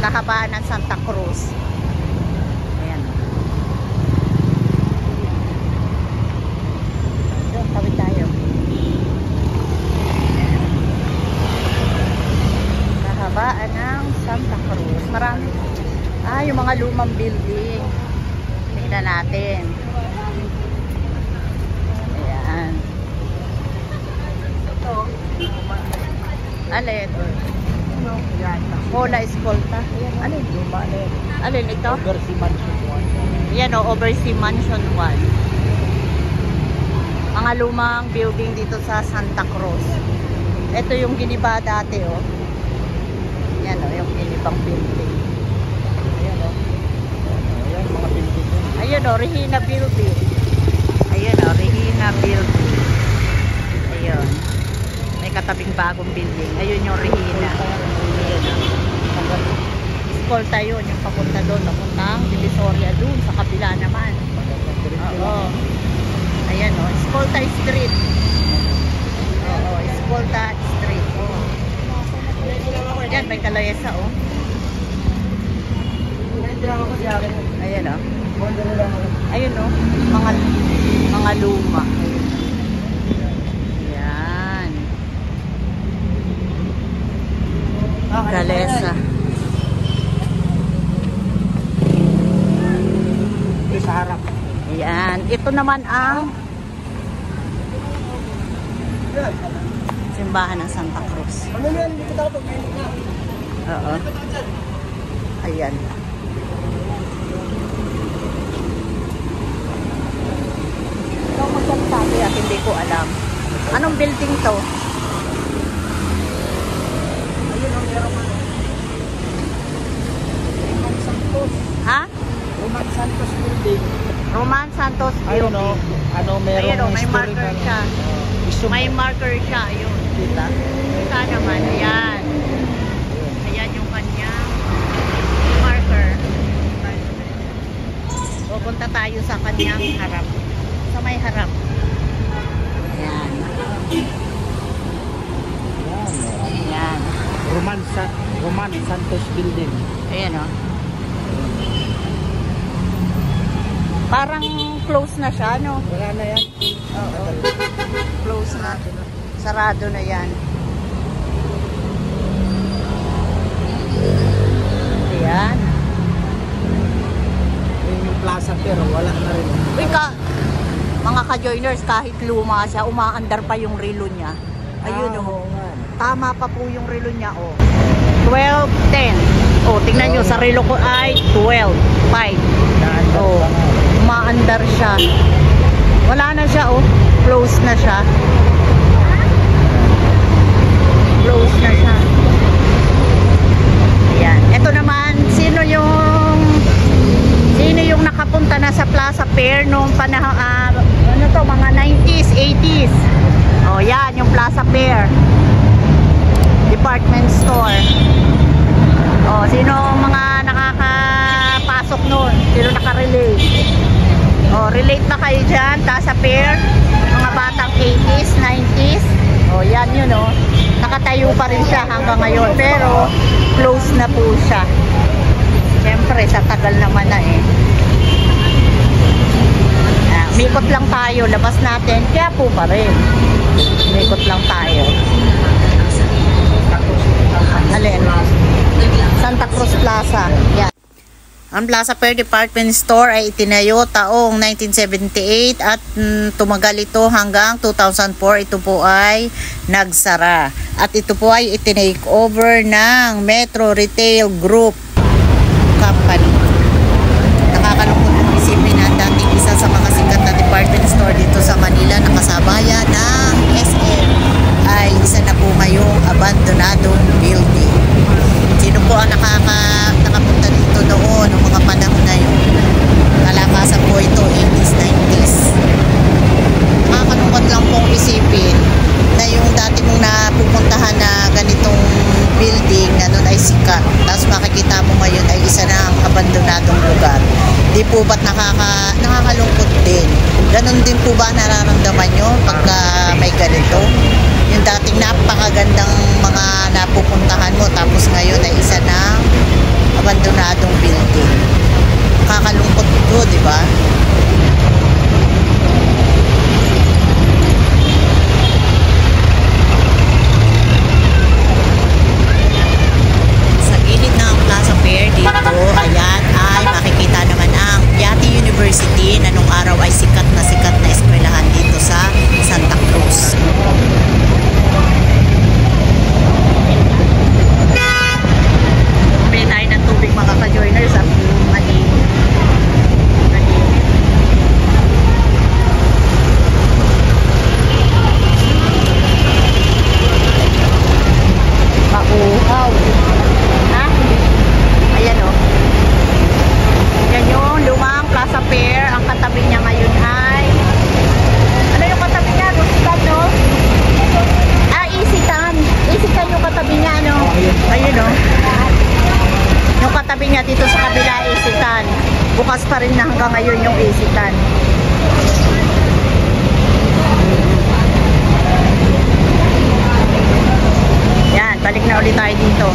kahabaan ng Santa Cruz. Ayan. Doon, tawid tayo. Kahabaan ng Santa Cruz. Marami. Yung mga lumang building. Tingnan natin. Ayan. Alin? Mola Escolta. Alin? Alin ito? Overseas Mansion 1. Yan o, Overseas Mansion 1. Mga lumang building dito sa Santa Cruz. Ito yung giniba dati o. Yan o, yung ginibang building. Ayan o. Ayan, mga building. Ayan o, Regina Building. Ayan o, Regina Building. Ayun. May katabing bagong building. Ayun yung Regina. Escolta yun, yung papunta doon. Papuntang Divisoria doon, sa kabila naman. Oo. Ayan o, Escolta Street. Oo, Escolta Street. Oo. Yan, may kalayasa o. Ayan o. Ayun o, mga luma. Yan. Kalesa. Sa harap. Ayan. Ito naman ang simbahan ng Santa Cruz. Ano yan? Hindi kita kapag na. Oo. Ayan. Ikaw magsasabi at hindi ko alam. Anong building to? Ayun ang meron ano. Roman Santos. Ha? Roman Santos Building. Roman Santos Ayun Building. o. Ano meron Ayun o, may marker siya. May marker siya. Ayun. Kita? Kita naman. Ayan. Ayan yung kanyang marker. Pupunta tayo sa kanyang harap. Sa may harap. Ayan. Ayan. Roman Santos Building. Ayan o. Parang close na siya, no? Wala na yan. Oo. Close na. Sarado na yan. Ayan. Yung plaza pero wala na rin. Uy mga ka-joiners, kahit luma siya, umaandar pa yung relo niya. Ayun o. Tama pa po yung relo niya o. 12:10. O, tingnan nyo, sa relo ko ay 12:05. O, umaandar siya. Wala na siya o. Close na siya. Close na siya. Ayan. Ito naman, sino yung nakapunta na sa Plaza Fair noong panahon, ano to, mga 90s, 80s. O, yan, yung Plaza Fair. Department store. O, sino mga nakakapasok noon? Sino nakarelate? O, relate na kayo dyan, Plaza Fair. Mga batang 80s, 90s. O, yan yun o. Nakatayo pa rin siya hanggang ngayon. Pero, close na po siya. Siyempre, sa tagal naman na eh. Umikot lang tayo. Labas natin. Kaya po pa rin. Umikot lang tayo. Alin? Santa Cruz Plaza. Yan. Ang Plaza Fair Department Store ay itinayo taong 1978 at tumagal ito hanggang 2004. Ito po ay nagsara. At ito po ay itinake over ng Metro Retail Group Company. Nakakalungkot ang isipin na dating isa sa mga sikat na department store dito sa Manila na kasabayan ng SM ay isa na po ngayong abandonadong building. Sino po ang nakapunta dito noon ng mga panahon na yun? Kalakasan po ito 80s, 90s. Nakakalungkot lang pong isipin na yung dati mong napupuntahan na ganitong building na nun ay sikat. Tapos makikita mo ngayon ay isa ng abandonadong lugar. Di po ba't nakakalungkot din? Ganon din po ba nararamdaman nyo pagka may ganito? Yung dating napakagandang mga napupuntahan mo tapos ngayon ay isa ng ba? Sa gilid ng Plaza Fair dito, ayan ay makikita naman ang Yati University na nung araw ay sikat na eskwelahan dito sa Santa Cruz. Bumili tayo ng tubig mga ka-joiners at mainit. Mauhaw. Ha? Ayan o. Yan yung lumang Plaza Fair. Ang katabi niya ngayon ay ano yung katabi niya? Rusitan, no? Ah, Isitan. Isitan yung katabi niya, no? Ayun o. Yung katabi niya dito sa kabila, Isitan. Bukas pa rin na hanggang ngayon yung Isitan. Yan, balik na ulit tayo dito.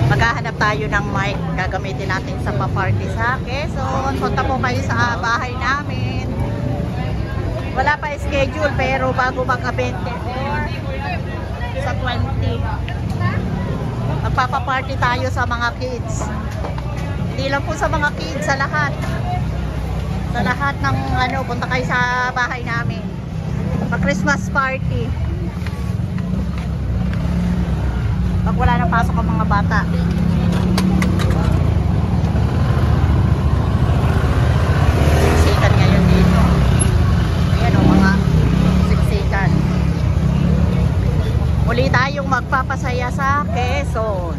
Maghahanap tayo ng mic. Gagamitin natin sa pa-party sa Quezon. Punta po kayo sa bahay namin. Wala pa schedule pero bago mag-20 or sa 20. Magpapaparty tayo sa mga kids. Hindi lang po sa mga kids, sa lahat. Sa lahat ng ano, punta kayo sa bahay namin. Pa-Christmas party. Pag wala nang pasok ang mga bata. Siksikan ngayon dito. Ayan o, mga siksikan. Muli tayong magpapasaya sa Quezon.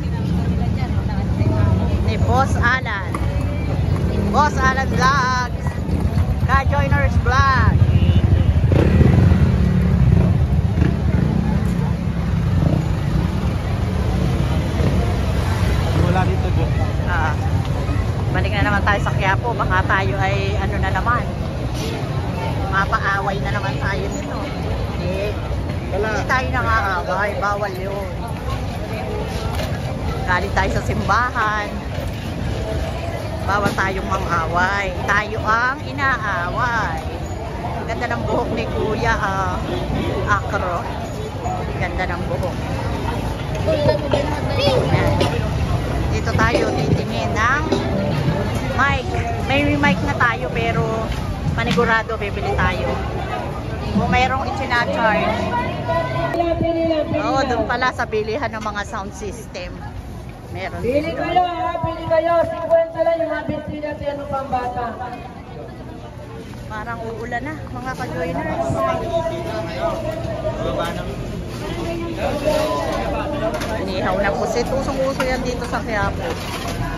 Ni Boss Alan. Boss Alan Vlogs. Ka-Joiners Vlog. Dito doon. Balik na naman tayo sa Quiapo. Baka tayo ay ano na naman. Mapaaway na naman tayo nito. Hindi tayo nangaaway. Bawal yun. Galing tayo sa simbahan. Bawal tayong mang-away. Tayo ang inaaway. Ganda ng buhok ni Kuya Akro. Ganda ng buhok. Dito tayo titingin ng mic. May mic na tayo pero panigurado bibili tayo. Kung mayroong itinacharge. Oo, doon pala sa bilihan ng mga sound system. Meron. Pili kayo ha, pili kayo. 50 lang yung mga bisita natin ng pambata. Parang uulan na mga ka-joiners. Inihaw na pusit. Usong-uso yan dito sa Quiapo.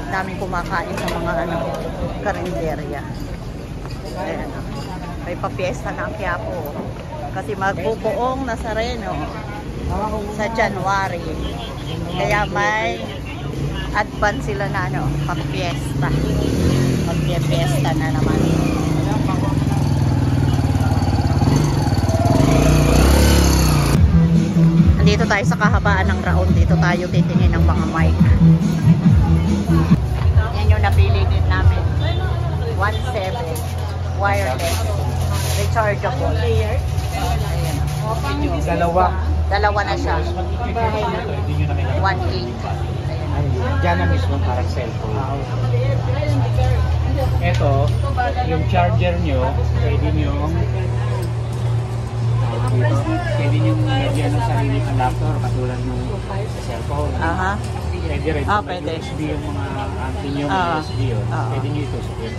Daming kumakain sa mga ano, karinderya. Ayan. May papiesta na ang Quiapo. Kasi magbubuong Nazareno sa January. Kaya may advance sila na ano, papiesta. Papiesta na naman. Dito tayo sa kahabaan ng Raon. Dito tayo titingin ng mga mic. Yan yung napili din namin. 1.7 wireless. Rechargeable. Ayan. Dalawa na siya. 1.8. Diyan na mismo parang cellphone. Ito, yung charger nyo, pwede nyo lagyan ng sariling adapter katulad ng cellphone. Aha. Pwede rin. Pwede. USB yung mga antin yung USB yun. Pwede nyo ito sa kuya.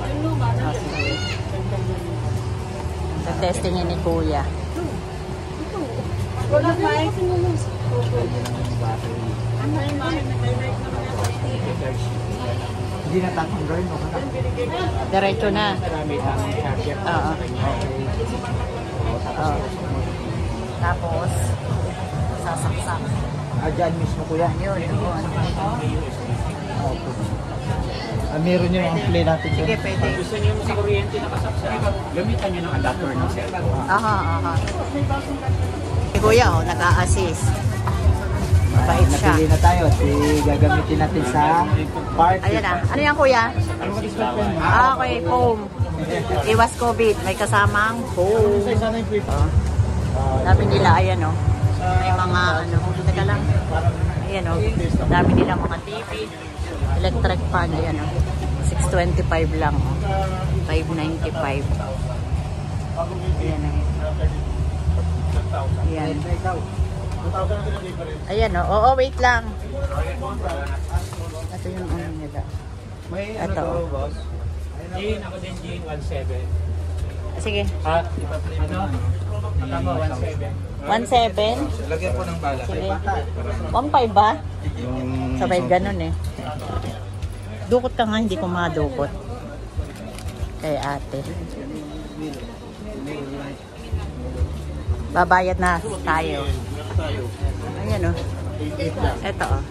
Sa testingin ni Kuya. Hindi na tapang drawing mo. Diretso na. Gamit ang charger sa kanya. Tapos, sasaksak. Dyan mismo kuya. Yun. Meron yung ang play natin dyan. Sige, pwede. Gusto nyo sa kuryente nakasaksak, gamitan nyo ng adapter ng cellphone. Aha. Si Kuya, nag-a-assist. Mabait siya. Napili na tayo. Gagamitin natin sa part. Ayan na. Ano yan, kuya? Okay, foam. Iwas COVID. May kasamang foam. Dami nila, ayan o. May mga ano. Teka lang. Ayan o. Dami nila mga TV. Electric fan. Ayan o. 625 lang o. 595. Ayan o. Ayan. Ayan o. Oo, wait lang. Ito yung ano nila. Ito o. Jean, ako din Jean, 1.7. Sige. Ano? Tama, 1.7. 1.7? Lagyan po ng bala. Sige. 1.5 ba? Sabay ganun eh. Dukot ka nga, hindi ko madukot. Kay ate. Babayad na tayo. Ayan o. Ito o.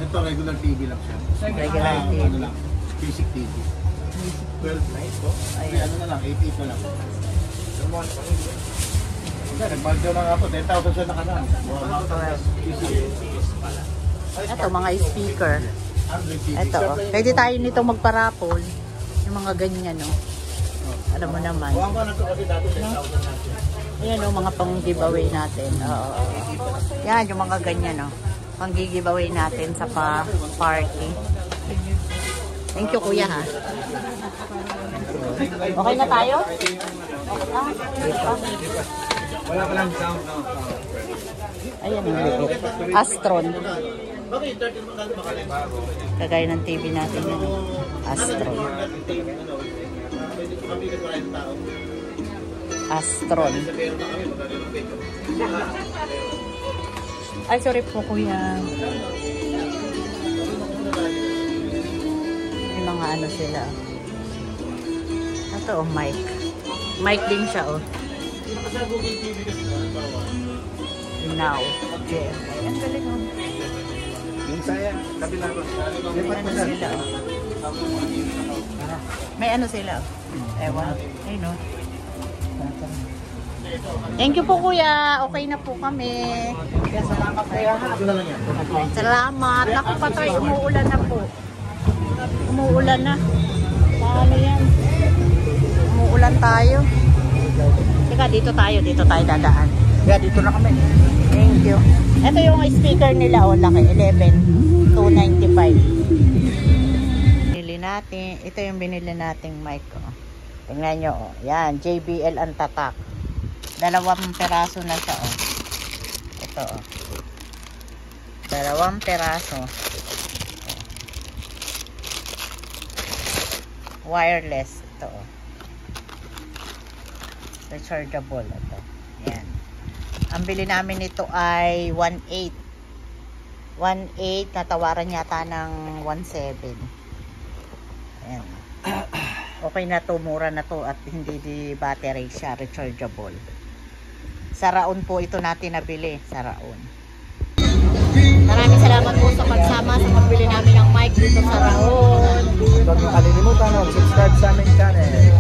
Ito, regular TV lang siya. Regular TV. Ano lang, basic TV. 12 night po. Ay, ano na lang, 8 na lang. Nag-value na nga po, 10,000 siya nakanaan. Ito, mga speaker. Ito o. Pwede tayo nito magparapol. Yung mga ganyan o. Alam mo naman. Ayan o, mga pang-giveaway natin. Oo. Yan, yung mga ganyan o. Pang-giveaway natin sa party. Thank you, kuya, ha. Okay na tayo? Wala pa lang sound, no? Ayan ang liit. Astron. Kagaya ng TV natin yun. Astron. Astron. Ay, sorry po, kuya. May mga ano sila. Ito, oh, mic. Mic din siya, oh. Now. Yeah. Ang galing, oh. Yung saya, kabila ko. May ano sila, oh. May ano sila, oh. Ewan. Ay, no. Thank you po, kuya. Okay na po kami. Salamat kaya ha. Ito na lang yan. Salamat. Naku, patay. Umuulan na po. Umuulan na. Paano yan? Umuulan tayo. Teka, dito tayo. Dito tayo dadaan. Kaya dito na kami. Thank you. Ito yung speaker nila. O, laki. 11. 295. Binili natin. Ito yung binili nating mic. O. Tingnan nyo. O. Yan. JBL ang tatak. 2 peraso na siya. O. Ito. O. 2 peraso. Wireless. Ito. O. Rechargeable. Ito. Yan. Ang bili namin nito ay 1.8. 1.8. Natawaran yata ng 1.7. Ayan. Okay na to. Mura na to. At hindi di battery siya. Rechargeable. Sa Raon po ito natin nabili. Sa Raon. Maraming salamat po sa pagsama sa pagbili namin ng mic dito sa Raon. Huwag nyo kalilimutan, subscribe sa aming channel.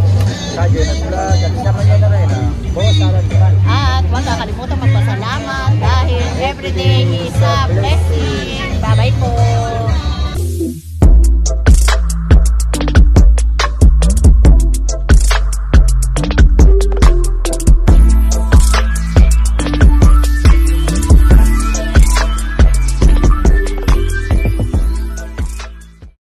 Radyo na vlog. At sama nyo na rin. Boss Alan Duran. At huwag kakalimutan magpasalamat dahil everyday is a blessing. Bye-bye po.